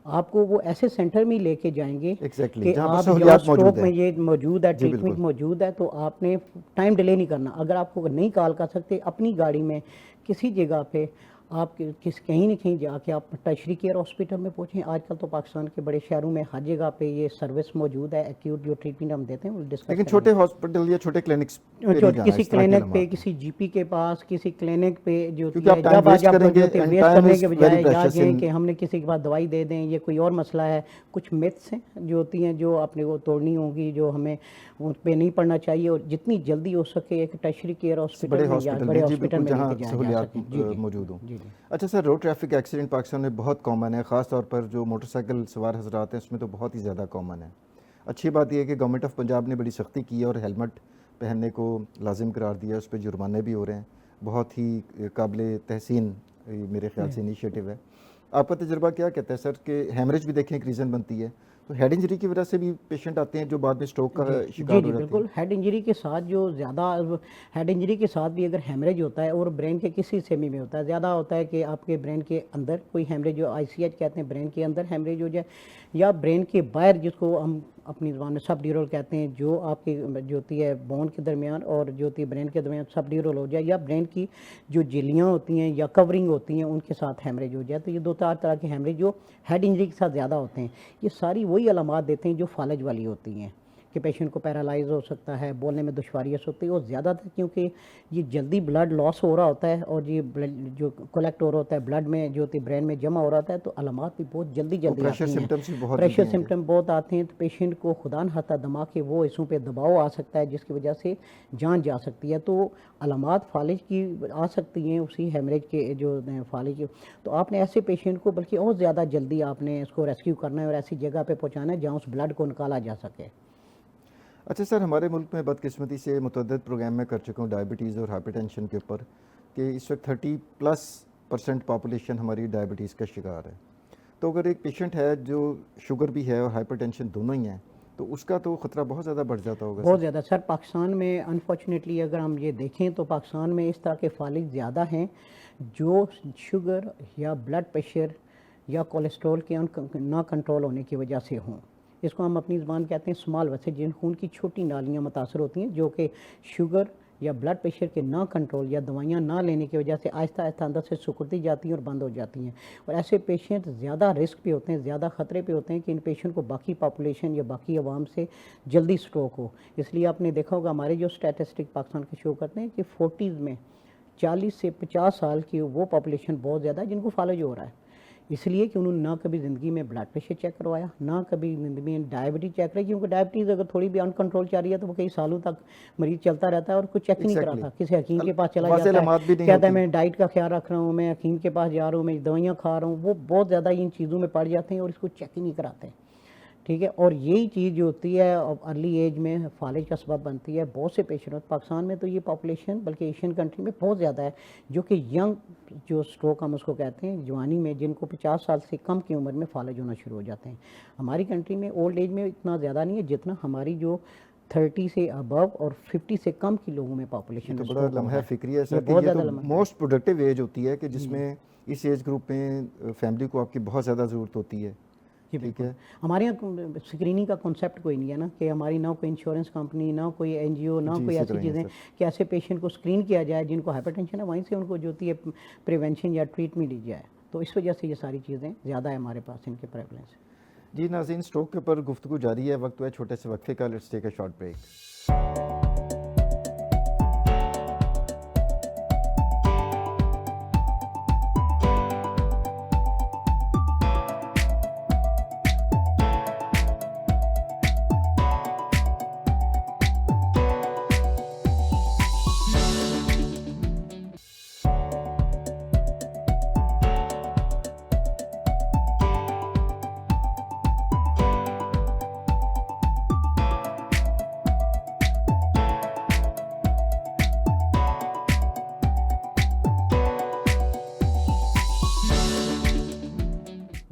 آپ کو وہ ایسے سینٹر میں لے کے جائیں گے کہ آپ جہاں اسٹروک میں یہ موجود ہے، ٹریٹمنٹ موجود ہے، تو آپ نے ٹائم ڈیلے نہیں کرنا. اگر آپ کو نہیں کال کر سکتے اپنی گاڑی میں کسی جگہ پہ آپ کہیں نہ کہیں جا کے آپ ٹرشری کیئر ہاسپٹل میں پہنچیں. آج کل تو پاکستان کے بڑے شہروں میں ہر جگہ پہ یہ سروس موجود ہے. ایکیوٹ جو ٹریٹمنٹ ہم دیتے ہیں وہ ڈسکس لیکن چھوٹے ہاسپٹل یا چھوٹے کلینکس کسی کلینک پہ، کسی GP کے پاس، کسی کلینک پہ جو جب آج آپ ویسٹ کرنے کے بجائے جائیں کہ ہم نے کسی کے بعد دوائی دے دیں، یہ کوئی اور مسئلہ ہے. کچھ متس ہیں جو ہوتی ہیں جو آپ نے وہ توڑنی ہوگی، جو ہمیں ان پہ نہیں پڑنا چاہیے، اور جتنی جلدی ہو سکے ایک ٹرشری کیئر ہاسپٹل میں یا بڑے ہاسپٹل میں لے کے سہولیات موجود ہوں. اچھا سر، روڈ ٹریفک ایکسیڈنٹ پاکستان میں بہت کامن ہے، خاص طور پر جو موٹر سائیکل سوار حضرات ہیں اس میں تو بہت ہی زیادہ کامن ہے. اچھی بات یہ ہے کہ گورنمنٹ آف پنجاب نے بڑی سختی کی ہے اور ہیلمٹ پہننے کو لازم قرار دیا. اس پہ جرمانے بھی ہو رہے ہیں. بہت ہی قابل تحسین میرے خیال سے انیشیٹو ہے. آپ کا تجربہ کیا کہتا ہے سر کہ ہیمریج بھی دیکھیں ایک ریزن بنتی ہے، تو ہیڈ انجری کی وجہ سے بھی پیشنٹ آتے ہیں جو بعد میں اسٹروک کا شکار ہو جاتے ہیں؟ بالکل. ہیڈ انجری کے ساتھ جو زیادہ ہیڈ انجری کے ساتھ بھی اگر ہیمریج ہوتا ہے اور برین کے کسی حصے میں ہوتا ہے، زیادہ ہوتا ہے کہ آپ کے برین کے اندر کوئی ہیمریج جو ICH کہتے ہیں، برین کے اندر ہیمریج ہو جائے، یا برین کے باہر جس کو ہم اپنی زبان میں سب ڈیورل کہتے ہیں، جو آپ کی جو ہوتی ہے بون کے درمیان اور جو ہوتی ہے برین کے درمیان سب ڈیورل ہو جائے، یا برین کی جو جھلیاں ہوتی ہیں یا کورنگ ہوتی ہیں ان کے ساتھ ہیمریج ہو جائے. تو یہ 2-4 طرح کے ہیمریج جو ہیڈ انجری کے ساتھ زیادہ ہوتے ہیں. یہ ساری وہی علامات دیتے ہیں جو فالج والی ہوتی ہیں کہ پیشنٹ کو پیرالائز ہو سکتا ہے، بولنے میں دشواری ہو سکتی ہے، اور زیادہ تر کیونکہ یہ جلدی بلڈ لاس ہو رہا ہوتا ہے اور یہ بلڈ جو کلیکٹ ہو رہا ہوتا ہے بلڈ میں جو ہوتی ہے برین میں جمع ہو رہا ہوتا ہے، تو علامات بھی بہت جلدی آتی ہیں. پریشر سمٹم بہت آتے ہیں. تو پیشنٹ کو خدا نہ خواستہ دماغ کے وہ حصوں پہ دباؤ آ سکتا ہے جس کی وجہ سے جان جا سکتی ہے. تو علامات فالج کی آ سکتی ہیں اسی ہیمریج کے جو فالج کی. تو آپ نے ایسے پیشنٹ کو بلکہ اور زیادہ جلدی آپ نے اس کو ریسکیو کرنا ہے اور ایسی جگہ پہ پہنچانا ہے جہاں اس بلڈ کو نکالا جا سکے. اچھا سر، ہمارے ملک میں بدقسمتی سے متعدد پروگرام میں کر چکا ہوں ڈائبٹیز اور ہائپر ٹینشن کے اوپر کہ اس وقت 30+ پاپولیشن ہماری ڈائبٹیز کا شکار ہے. تو اگر ایک پیشنٹ ہے جو شوگر بھی ہے اور ہائپر ٹینشن دونوں ہی ہیں تو اس کا تو خطرہ بہت زیادہ بڑھ جاتا ہوگا. بہت زیادہ سر. پاکستان میں انفارچونیٹلی اگر ہم یہ دیکھیں تو پاکستان میں اس طرح کے فالج زیادہ ہیں جو شوگر یا بلڈ پریشر یا کولیسٹرول کے نہ کنٹرول ہونے کی وجہ سے ہوں. اس کو ہم اپنی زبان کہتے ہیں اسمال ویسل، جن خون کی چھوٹی نالیاں متاثر ہوتی ہیں، جو کہ شوگر یا بلڈ پریشر کے نہ کنٹرول یا دوائیاں نہ لینے کی وجہ سے آہستہ آہستہ اندر سے سکڑتی جاتی ہیں اور بند ہو جاتی ہیں. اور ایسے پیشنٹ زیادہ رسک پہ ہوتے ہیں، زیادہ خطرے پہ ہوتے ہیں کہ ان پیشنٹ کو باقی پاپولیشن یا باقی عوام سے جلدی سٹروک ہو. اس لیے آپ نے دیکھا ہوگا ہمارے جو اسٹیٹسٹک پاکستان کے شو کرتے ہیں کہ 40s میں 40 سے 50 سال کی وہ پاپولیشن بہت زیادہ ہے جن کو فالج ہو رہا ہے، اس لیے کہ انہوں نے نہ کبھی زندگی میں بلڈ پریشر چیک کروایا، نہ کبھی زندگی میں ڈائبٹیز چیک کرائی، کیونکہ ڈائبٹیز اگر تھوڑی بھی ان کنٹرول چل رہی ہے تو وہ کئی سالوں تک مریض چلتا رہتا ہے اور کوئی چیک نہیں کراتا. کسی حکیم کے پاس چلا واضح جاتا علامات بھی ہے، نہیں کہتا ہے ہوتی. میں ڈائٹ کا خیال رکھ رہا ہوں، میں حکیم کے پاس جا رہا ہوں، میں دوائیاں کھا رہا ہوں، وہ بہت زیادہ ان چیزوں میں پڑ جاتے ہیں اور اس کو چیک ہی نہیں کراتے. ٹھیک ہے، اور یہی چیز جو ہوتی ہے ارلی ایج میں فالج کا سبب بنتی ہے. بہت سے پیشنٹ پاکستان میں تو یہ پاپولیشن بلکہ ایشین کنٹری میں بہت زیادہ ہے جو کہ ینگ جو سٹروک ہم اس کو کہتے ہیں جوانی میں، جن کو 50 سال سے کم کی عمر میں فالج ہونا شروع ہو جاتے ہیں. ہماری کنٹری میں اولڈ ایج میں اتنا زیادہ نہیں ہے جتنا ہماری جو 30 سے ابو اور 50 سے کم کی لوگوں میں پاپولیشن تو میں بڑا لمحہ فکری ہے سر کہ بہت یہ تو زیادہ لمحہ موسٹ پروڈکٹیو ایج ہوتی ہے کہ جس میں اس ایج گروپ میں فیملی کو آپ کی بہت زیادہ ضرورت ہوتی ہے. جی ٹھیک بالکل. ہے، ہمارے یہاں اسکریننگ کا کنسیپٹ کوئی نہیں ہے نا، کہ ہماری نہ کوئی انشورنس کمپنی، نہ کوئی این جی او، نہ جی کوئی اسی ایسی طرح ہی ہے چیزیں سر. کہ ایسے پیشنٹ کو اسکرین کیا جائے جن کو ہائپر ٹینشن ہے، وہیں سے ان کو جو ہوتی ہے پریونشن یا ٹریٹمنٹ دی جائے. تو اس وجہ سے یہ ساری چیزیں زیادہ ہے ہمارے پاس ان کے پریولنس. جی ناظرین، اسٹروک کے اوپر گفتگو جاری ہے. وقت ہے چھوٹے سے وقفے کا. Let's take a short break.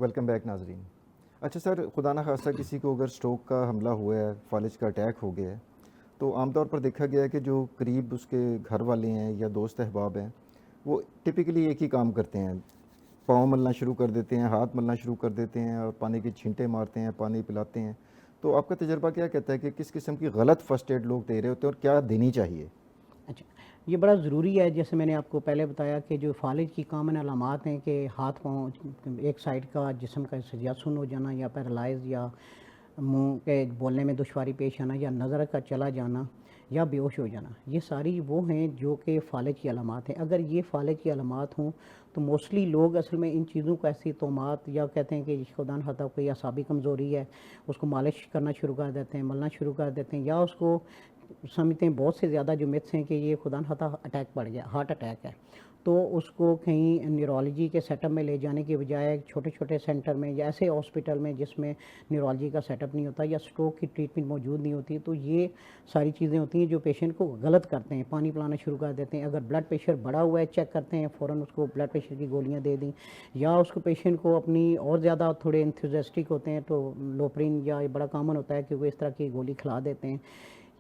Welcome back ناظرین. اچھا سر، خدا نہ خواستہ کسی کو اگر اسٹروک کا حملہ ہوا ہے، فالج کا اٹیک ہو گیا ہے، تو عام طور پر دیکھا گیا ہے کہ جو قریب اس کے گھر والے ہیں یا دوست احباب ہیں وہ ٹپکلی ایک ہی کام کرتے ہیں، پاؤں ملنا شروع کر دیتے ہیں، ہاتھ ملنا شروع کر دیتے ہیں اور پانی کی چھینٹیں مارتے ہیں، پانی پلاتے ہیں. تو آپ کا تجربہ کیا کہتا ہے کہ کس قسم کی غلط فرسٹ ایڈ لوگ دے رہے ہوتے ہیں اور کیا دینی چاہیے؟ اچھا، یہ بڑا ضروری ہے. جیسے میں نے آپ کو پہلے بتایا کہ جو فالج کی کامن علامات ہیں کہ ہاتھ پاؤں ایک سائڈ کا جسم کا یا سن ہو جانا، یا پیرالائز، یا منہ کے بولنے میں دشواری پیش آنا، یا نظر کا چلا جانا، یا بے ہوش ہو جانا، یہ ساری وہ ہیں جو کہ فالج کی علامات ہیں. اگر یہ فالج کی علامات ہوں تو موسٹلی لوگ اصل میں ان چیزوں کو ایسی توہمات یا کہتے ہیں کہ خدا نہ خواستہ کوئی اعصابی کمزوری ہے، اس کو مالش کرنا شروع کر دیتے ہیں، ملنا شروع کر دیتے ہیں، یا اس کو سمجھتے ہیں بہت سے زیادہ جو متس ہیں کہ یہ خدا نہ خواستہ اٹیک پڑ گیا، ہارٹ اٹیک ہے، تو اس کو کہیں نیورولوجی کے سیٹ اپ میں لے جانے کے بجائے چھوٹے چھوٹے سینٹر میں یا ایسے ہاسپٹل میں جس میں نیورولوجی کا سیٹ اپ نہیں ہوتا یا اسٹروک کی ٹریٹمنٹ موجود نہیں ہوتی، تو یہ ساری چیزیں ہوتی ہیں جو پیشنٹ کو غلط کرتے ہیں. پانی پلانا شروع کر دیتے ہیں، اگر بلڈ پریشر بڑھا ہوا ہے چیک کرتے ہیں، فوراً اس کو بلڈ پریشر کی گولیاں دے دیں، یا اس کو پیشنٹ کو اپنی اور زیادہ تھوڑے انتھوزیسٹک ہوتے ہیں تو لوپرین یا بڑا کامن ہوتا ہے کہ وہ اس طرح کی گولی کھلا دیتے ہیں.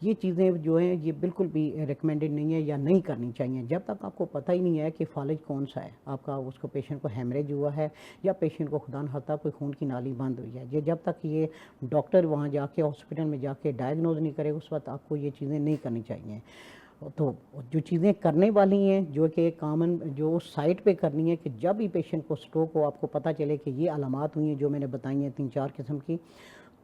یہ چیزیں جو ہیں یہ بالکل بھی ریکمینڈڈ نہیں ہے یا نہیں کرنی چاہیے جب تک آپ کو پتہ ہی نہیں ہے کہ فالج کون سا ہے، آپ کا اس کو پیشنٹ کو ہیمریج ہوا ہے یا پیشنٹ کو خدا نہ خواستہ کوئی خون کی نالی بند ہوئی ہے. یہ جب تک یہ ڈاکٹر وہاں جا کے ہاسپٹل میں جا کے ڈائگنوز نہیں کرے اس وقت آپ کو یہ چیزیں نہیں کرنی چاہیے. تو جو چیزیں کرنے والی ہیں جو کہ کامن جو اس سائٹ پہ کرنی ہے کہ جب بھی پیشنٹ کو سٹروک ہو آپ کو پتہ چلے کہ یہ علامات ہوئی ہیں جو میں نے بتائی ہیں 3-4 قسم کی،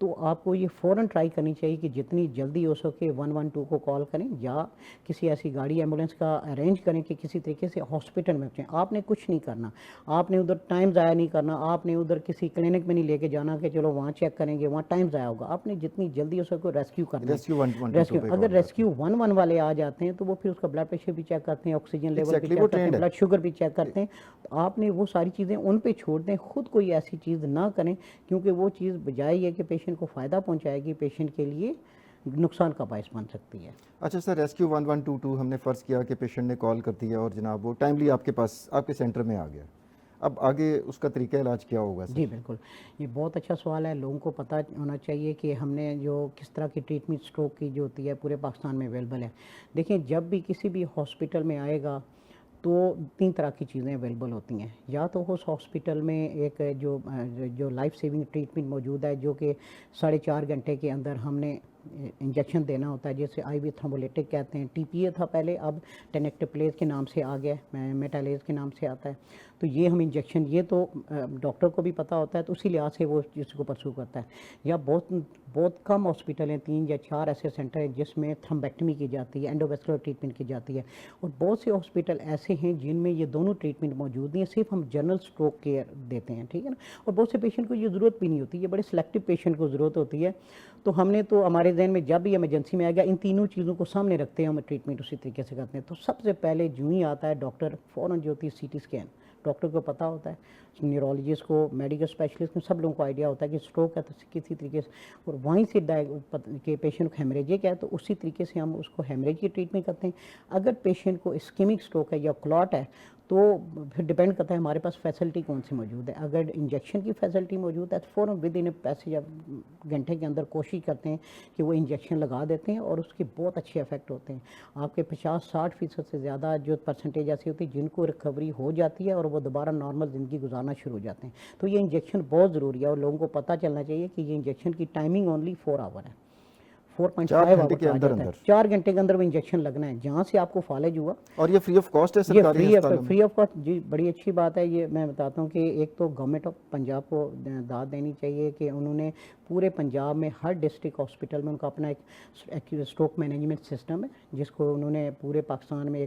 تو آپ کو یہ فوراً ٹرائی کرنی چاہیے کہ جتنی جلدی ہو سکے 112 کو کال کریں یا کسی ایسی گاڑی ایمبولینس کا ارینج کریں کہ کسی طریقے سے ہاسپٹل میں پہنچیں. آپ نے کچھ نہیں کرنا، آپ نے ادھر ٹائم ضائع نہیں کرنا، آپ نے ادھر کسی کلینک میں نہیں لے کے جانا کہ چلو وہاں چیک کریں گے، وہاں ٹائم ضائع ہوگا. آپ نے جتنی جلدی ہو سکے ریسکیو کرنا ہے. ریسکیو 112 پہ اگر کال ریسکیو 11 والے آ جاتے ہیں تو وہ پھر اس کا بلڈ پریشر بھی چیک کرتے ہیں، آکسیجن لیول بھی Exactly, چیک وہ کرتے ہیں، trained ہے. بلڈ شوگر بھی چیک کرتے ہیں. تو آپ نے وہ ساری چیزیں ان پہ چھوڑ دیں، خود کوئی ایسی چیز نہ کریں کیونکہ وہ چیز بجائے یہ کہ پیشنٹ کو فائدہ پہنچائے گی پیشنٹ کے لیے نقصان کا باعث بن سکتی ہے. اچھا سر، ریسکیو 1122 ہم نے فرض کیا کہ پیشنٹ نے کال کر دیا اور جناب وہ ٹائملی آپ کے پاس آپ کے سینٹر میں آ گیا، اب آگے اس کا طریقہ علاج کیا ہوگا سر؟ جی بالکل، یہ بہت اچھا سوال ہے. لوگوں کو پتہ ہونا چاہیے کہ ہم نے جو کس طرح کی ٹریٹمنٹ اسٹروک کی جو ہوتی ہے پورے پاکستان میں اویلیبل ہے. دیکھیں جب بھی کسی بھی ہاسپٹل میں آئے گا تو 3 طرح کی چیزیں اویلیبل ہوتی ہیں. یا تو اس ہاسپٹل میں ایک جو لائف سیونگ ٹریٹمنٹ موجود ہے جو کہ 4.5 گھنٹے کے اندر ہم نے انجیکشن دینا ہوتا ہے, جسے آئی وی تھرومبولیٹک کہتے ہیں. ٹی پی اے تھا پہلے, اب ٹینیکٹوپلیز کے نام سے آ گیا, میٹالیز کے نام سے آتا ہے. تو یہ ہم انجیکشن, یہ تو ڈاکٹر کو بھی پتہ ہوتا ہے, تو اسی لحاظ سے وہ اس کو پرسو کرتا ہے. یا بہت کم ہاسپٹل ہیں, 3 یا 4 ایسے سینٹر ہیں جس میں تھرمبیکٹمی کی جاتی ہے, اینڈوویسکولر ٹریٹمنٹ کی جاتی ہے. اور بہت سے ہاسپٹل ایسے ہیں جن میں یہ دونوں ٹریٹمنٹ موجود نہیں ہیں, صرف ہم جنرل اسٹروک کیئر دیتے ہیں, ٹھیک ہے نا. اور بہت سے پیشنٹ کو یہ ضرورت بھی نہیں ہوتی, یہ بڑے سلیکٹو پیشنٹ کو ضرورت ہوتی ہے. تو ہم نے تو ہمارے ذہن میں جب بھی ایمرجنسی میں آ گیا, ان تینوں چیزوں کو سامنے رکھتے ہیں, ہم ٹریٹمنٹ اسی طریقے سے کرتے ہیں. تو سب سے پہلے جو ہی آتا ہے ڈاکٹر, فوراً جو ہوتی ہے سی ٹی اسکین, ڈاکٹر کو پتہ ہوتا ہے, نیورولوجسٹ کو, میڈیکل اسپیشلسٹ کو, سب لوگوں کو آئیڈیا ہوتا ہے کہ اسٹروک ہے تو کسی طریقے سے, اور وہیں سے کہ پیشنٹ کو ہیمریجک ہے تو اسی طریقے سے ہم اس کو ہیمریج کی ٹریٹمنٹ کرتے ہیں. اگر پیشنٹ کو اسکیمک اسٹروک ہے یا کلاٹ ہے تو پھر ڈپینڈ کرتا ہے ہمارے پاس فیسلٹی کون سی موجود ہے. اگر انجیکشن کی فیسلٹی موجود ہے تو فوراً ود ان پیسے یا گھنٹے کے اندر کوشش کرتے ہیں کہ وہ انجیکشن لگا دیتے ہیں, اور اس کے بہت اچھے افیکٹ ہوتے ہیں. آپ کے 50-60% سے زیادہ جو پرسنٹیج ایسی ہوتی ہے جن کو ریکوری ہو جاتی ہے اور وہ دوبارہ نارمل زندگی گزارنا شروع ہو جاتے ہیں. تو یہ انجیکشن بہت ضروری ہے, اور لوگوں کو پتہ چلنا چاہیے کہ یہ انجیکشن کی ٹائمنگ اونلی 4 آور ہے, 4.5 آور کا آتا ہے. 4 گھنٹے کے اندر وہ انجیکشن لگنا ہے جہاں سے آپ کو فالج ہوا. اور یہ فری آف کاسٹ ہے سرکاری ہسپتالوں میں؟ فری آف کاسٹ, جی بڑی اچھی بات ہے. یہ میں بتاتا ہوں کہ ایک تو گورنمنٹ آف پنجاب کو داد دینی چاہیے کہ انہوں نے پورے پنجاب میں ہر ڈسٹرکٹ ہاسپٹل میں ان کا اپنا ایک اسٹروک مینجمنٹ سسٹم ہے, جس کو انہوں نے پورے پاکستان میں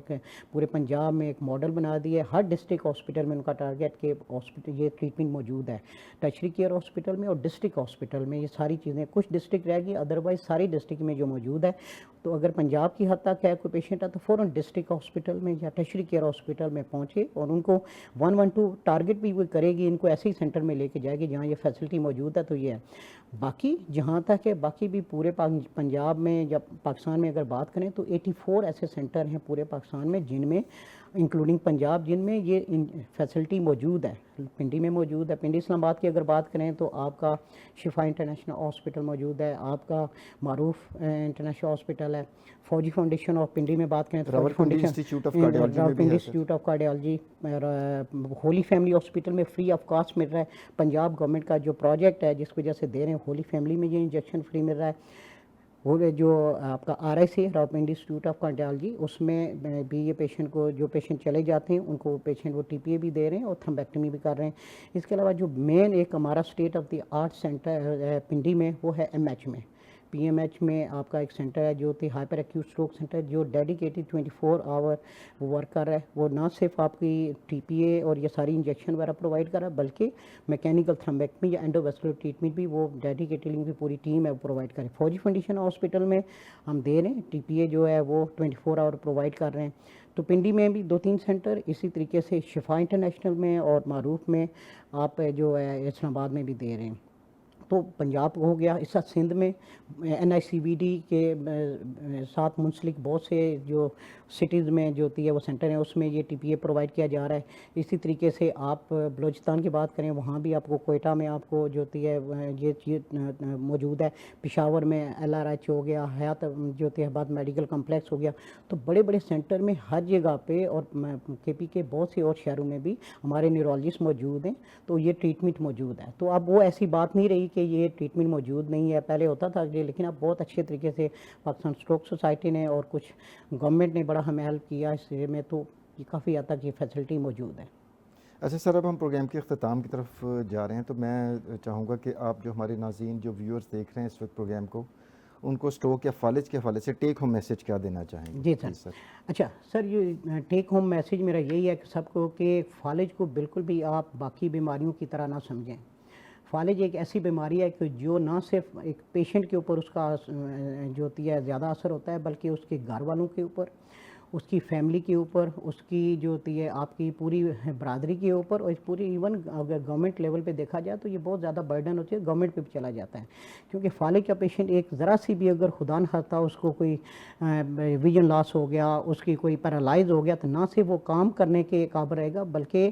پورے پنجاب میں ایک ماڈل بنا دی ہے. ہر ڈسٹرکٹ ہاسپٹل میں ان کا ٹارگیٹ کہ ہاسپٹل یہ ٹریٹمنٹ موجود ہے, ٹرشری کیئر ہاسپٹل میں اور ڈسٹرکٹ ہاسپٹل میں. یہ ساری چیزیں, کچھ ڈسٹرکٹ رہ گئی, ادروائز ساری ڈسٹرکٹ میں جو موجود ہے. تو اگر پنجاب کی حد تک ہے کوئی پیشنٹ ہے تو فوراً ڈسٹرکٹ ہاسپٹل میں یا ٹرشری کیئر ہاسپٹل میں پہنچے, اور ان کو 112 ٹارگیٹ بھی وہ کرے گی, ان کو ایسے ہی سینٹر میں لے کے جائے گی جہاں یہ فیسلٹی موجود ہے. تو یہ ہے. باقی جہاں تک ہے, باقی بھی پورے پنجاب میں یا پاکستان میں اگر بات کریں تو 84 ایسے سینٹر ہیں پورے پاکستان میں جن میں انکلوڈنگ پنجاب, جن میں یہ فیسلٹی موجود ہے. پنڈی میں موجود ہے, پنڈی اسلام آباد کی اگر بات کریں تو آپ کا شفا انٹرنیشنل ہاسپٹل موجود ہے, آپ کا معروف انٹرنیشنل ہاسپٹل ہے. فوجی فاؤنڈیشن آف پنڈی میں بات کریں تو Rawalpindi institute of cardiology, holy family hospital میں فری آف کاسٹ مل رہا ہے. پنجاب گورنمنٹ کا جو پروجیکٹ ہے جس کی وجہ سے دے رہے ہیں, ہولی فیملی میں یہ انجیکشن فری مل رہا ہے. وہ جو آپ کا آر ایس ہے, راولپنڈی انسٹیٹیوٹ آف کارڈیالوجی, اس میں بھی یہ پیشنٹ کو, جو پیشنٹ چلے جاتے ہیں ان کو پیشنٹ وہ ٹی پی اے بھی دے رہے ہیں اور تھرمبیکٹمی بھی کر رہے ہیں. اس کے علاوہ جو مین ایک ہمارا state of the art centre Pindi میں وہ ہے ایم ایچ میں. پی ایم ایچ میں آپ کا ایک سینٹر ہے جو کہ ہائپر ایکیوٹ اسٹروک سینٹر, جو ڈیڈیکیٹڈ 24 آور وہ ورک کر رہا ہے. وہ نہ صرف آپ کی ٹی پی اے اور یہ ساری انجیکشن وغیرہ پرووائڈ کر رہا ہے, بلکہ میکینیکل تھرمبیکٹمی یا اینڈوویسکولر ٹریٹمنٹ بھی وہ ڈیڈیکیٹڈلی کی پوری ٹیم ہے وہ پرووائڈ کر رہی ہے. فوجی فاؤنڈیشن ہاسپٹل میں ہم دے رہے ہیں, ٹی پی اے جو ہے وہ 24 آور پرووائڈ کر رہے ہیں. تو پنڈی میں بھی 2-3 سینٹر, اسی طریقے سے شفا انٹرنیشنل میں اور معروف میں آپ جو ہے اسلام آباد میں بھی دے رہے ہیں. تو پنجاب ہو گیا. اس ساتھ سندھ میں این آئی سی بی ڈی کے ساتھ منسلک بہت سے جو سٹیز میں جو ہوتی ہے وہ سینٹر ہیں, اس میں یہ ٹی پی اے پرووائڈ کیا جا رہا ہے. اسی طریقے سے آپ بلوچستان کی بات کریں, وہاں بھی آپ کو کوئٹہ میں آپ کو جو ہوتی ہے یہ چیز موجود ہے. پشاور میں ایل آر ایچ ہو گیا, حیات جو ہوتی ہے بعد میڈیکل کمپلیکس ہو گیا. تو بڑے بڑے سینٹر میں ہر جگہ پہ, اور کے پی کے بہت سے اور شہروں میں بھی ہمارے نیورولوجسٹ موجود ہیں. تو یہ ٹریٹمنٹ موجود ہے. تو اب وہ ایسی بات نہیں رہی کہ یہ ٹریٹمنٹ موجود نہیں ہے, پہلے ہوتا تھا, لیکن اب بہت اچھے طریقے سے پاکستان اسٹروک سوسائٹی نے اور کچھ گورنمنٹ نے بڑا ہمیں ہیلپ کیا اس میں. تو یہ کافی حد تک یہ فیسلٹی موجود ہے. اچھا سر, اب ہم پروگرام کے اختتام کی طرف جا رہے ہیں, تو میں چاہوں گا کہ آپ جو ہمارے ناظرین جو ویورز دیکھ رہے ہیں اس وقت پروگرام کو, ان کو اسٹروک یا فالج کے حوالے سے ٹیک ہوم میسیج کیا دینا چاہیں گے؟ جی سر. اچھا سر, یہ ٹیک ہوم میسیج میرا یہی ہے کہ سب کو کہ فالج کو بالکل بھی آپ باقی بیماریوں کی طرح نہ سمجھیں. فالج ایک ایسی بیماری ہے کہ جو نہ صرف ایک پیشنٹ کے اوپر اس کا جو ہوتی ہے زیادہ اثر ہوتا ہے, بلکہ اس کے گھر والوں کے اوپر, اس کی فیملی کے اوپر, اس کی جو ہوتی ہے آپ کی پوری برادری کے اوپر, اور اس پوری ایون اگر گورنمنٹ لیول پہ دیکھا جائے تو یہ بہت زیادہ برڈن ہوتی ہے, گورنمنٹ پہ بھی چلا جاتا ہے. کیونکہ فالج کا پیشنٹ ایک ذرا سی بھی اگر خدا نہ خواستہ اس کو کوئی ویژن لاس ہو گیا, اس کی کوئی پیرالائز ہو گیا, تو نہ صرف وہ کام کرنے کے قابل رہے گا, بلکہ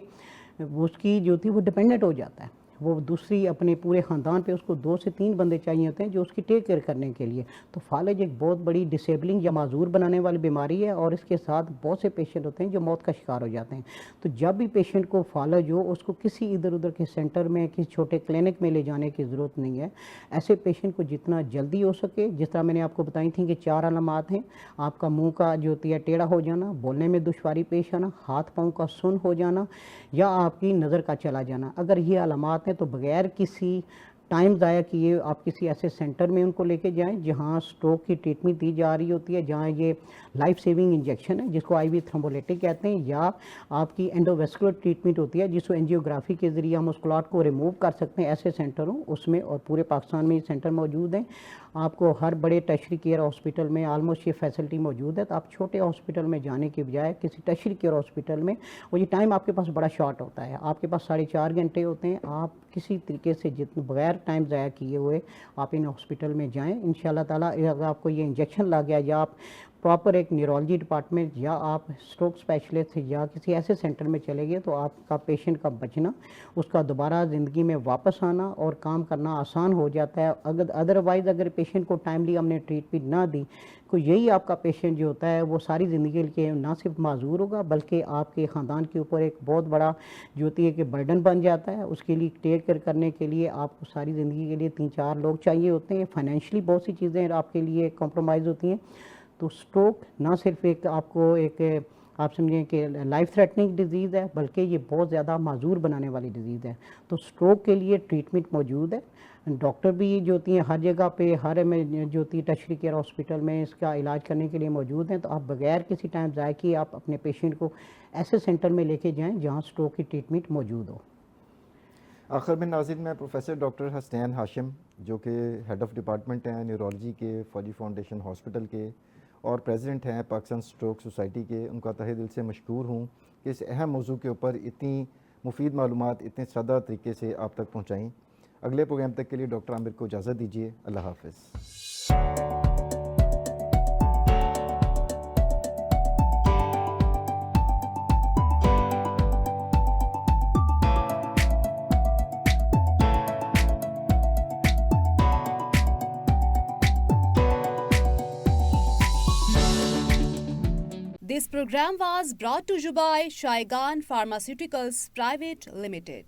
اس کی جو تھی وہ ڈپینڈنٹ ہو جاتا ہے. وہ دوسری اپنے پورے خاندان پہ اس کو 2 سے 3 بندے چاہیے ہوتے ہیں جو اس کی ٹیک کیئر کرنے کے لیے. تو فالج ایک بہت بڑی ڈسیبلنگ یا معذور بنانے والی بیماری ہے اور اس کے ساتھ بہت سے پیشنٹ ہوتے ہیں جو موت کا شکار ہو جاتے ہیں. تو جب بھی پیشنٹ کو فالج ہو اس کو کسی ادھر ادھر کے سینٹر میں کسی چھوٹے کلینک میں لے جانے کی ضرورت نہیں ہے. ایسے پیشنٹ کو جتنا جلدی ہو سکے, جس طرح میں نے آپ کو بتائی تھیں کہ 4 علامات ہیں, آپ کا منہ کا جو ہوتی ہے ٹیڑھا ہو جانا, بولنے میں دشواری پیش آنا, ہاتھ پاؤں کا سن ہو جانا یا آپ کی نظر کا چلا جانا. اگر یہ علامات ہیں تو بغیر کسی ٹائم ضائع کیے آپ کسی ایسے سینٹر میں ان کو لے کے جائیں جہاں سٹروک کی ٹریٹمنٹ دی جا رہی ہوتی ہے, جہاں یہ لائف سیونگ انجیکشن ہے جس کو آئی وی تھرومبولیٹک کہتے ہیں, یا آپ کی اینڈوویسکولر ٹریٹمنٹ ہوتی ہے جس کو اینجیوگرافی کے ذریعے ہم اس کلاٹ کو ریموو کر سکتے ہیں. ایسے سینٹر ہوں اس میں, اور پورے پاکستان میں یہ سینٹر موجود ہیں. آپ کو ہر بڑے ٹرشری کیئر ہاسپٹل میں آلموسٹ یہ فیسلٹی موجود ہے. تو آپ چھوٹے ہاسپٹل میں جانے کے بجائے کسی ٹرشری کیئر ہاسپٹل میں, اور یہ ٹائم آپ کے پاس بڑا شارٹ ہوتا ہے, آپ کے پاس 4.5 گھنٹے ہوتے ہیں, آپ کسی طریقے سے جتنے بغیر ٹائم ضائع کیے ہوئے آپ ان ہاسپٹل میں جائیں. انشاءاللہ تعالیٰ اگر آپ کو یہ انجیکشن لگ گیا یا آپ پراپر ایک نیورولوجی ڈپارٹمنٹ یا آپ اسٹروک اسپیشلسٹ یا کسی ایسے سینٹر میں چلے گئے تو آپ کا پیشنٹ کا بچنا, اس کا دوبارہ زندگی میں واپس آنا اور کام کرنا آسان ہو جاتا ہے. ادروائز اگر پیشنٹ کو ٹائملی ہم نے ٹریٹمنٹ نہ دی تو یہی آپ کا پیشنٹ جو ہوتا ہے وہ ساری زندگی کے لیے نہ صرف معذور ہوگا بلکہ آپ کے خاندان کے اوپر ایک بہت بڑا جو ہوتی ہے کہ برڈن بن جاتا ہے. اس کے لیے ٹیک کیئر کرنے کے لیے آپ کو ساری زندگی کے لیے 3-4 لوگ چاہیے ہوتے ہیں. فائنینشلی بہت سی چیزیں آپ کے لیے کمپرومائز ہوتی ہیں. تو سٹروک نہ صرف ایک آپ کو ایک آپ سمجھیں کہ لائف تھریٹننگ ڈیزیز ہے بلکہ یہ بہت زیادہ معذور بنانے والی ڈیزیز ہے. تو سٹروک کے لیے ٹریٹمنٹ موجود ہے. ڈاکٹر بھی جو ہوتی ہیں ہر جگہ پہ, ہر میں جو ہوتی ہے ٹرشری کیئر ہاسپٹل میں اس کا علاج کرنے کے لیے موجود ہیں. تو آپ بغیر کسی ٹائم ضائع کیے آپ اپنے پیشنٹ کو ایسے سینٹر میں لے کے جائیں جہاں سٹروک کی ٹریٹمنٹ موجود ہو. آخر میں ناظرین, میں پروفیسر ڈاکٹر حسنین ہاشم جو کہ ہیڈ آف ڈپارٹمنٹ ہیں نیورولوجی کے فوجی فاؤنڈیشن ہاسپٹل کے اور پریزیڈنٹ ہیں پاکستان سٹروک سوسائٹی کے, ان کا تہہ دل سے مشکور ہوں کہ اس اہم موضوع کے اوپر اتنی مفید معلومات اتنے سادہ طریقے سے آپ تک پہنچائیں. اگلے پروگرام تک کے لیے ڈاکٹر عامر کو اجازت دیجیے. اللہ حافظ. This program was brought to you by Shaigan Pharmaceuticals Private Limited.